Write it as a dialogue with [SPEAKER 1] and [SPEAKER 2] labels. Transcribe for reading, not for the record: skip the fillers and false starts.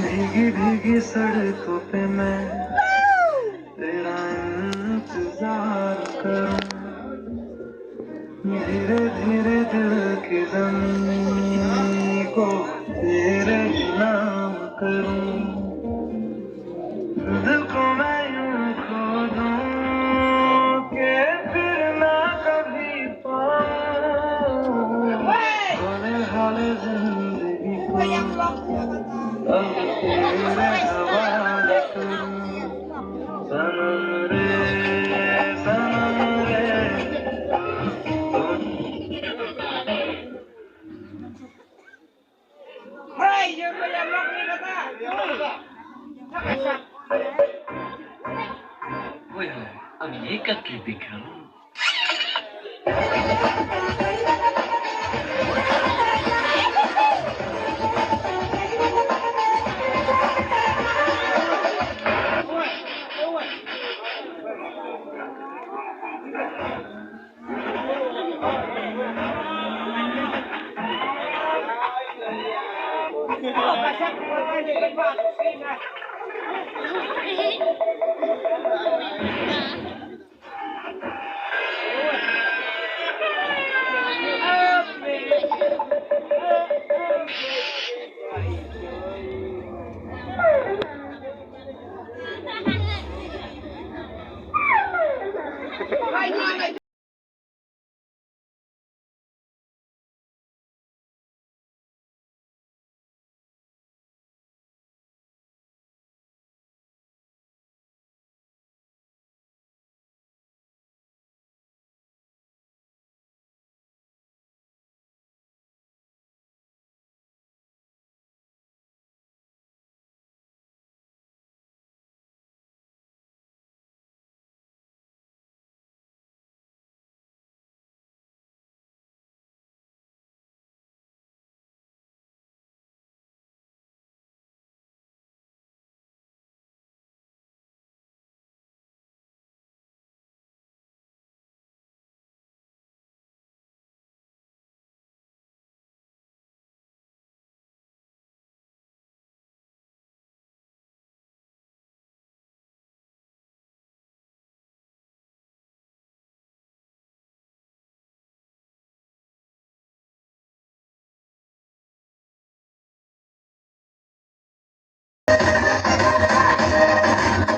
[SPEAKER 1] भीगी भीगी सड़कों पे मैं तेरा इंतजार करूं, धीरे धीरे दिल की ज़मीं को तेरे नाम करूं, दिल को मैं यूं खो दूं कि फिर ना कभी पाऊं, होने हाले जिंदगी को अब तेरे हवाले करूं, सनम रे सनम रे
[SPEAKER 2] ओए होए, अब ये करके दिखा।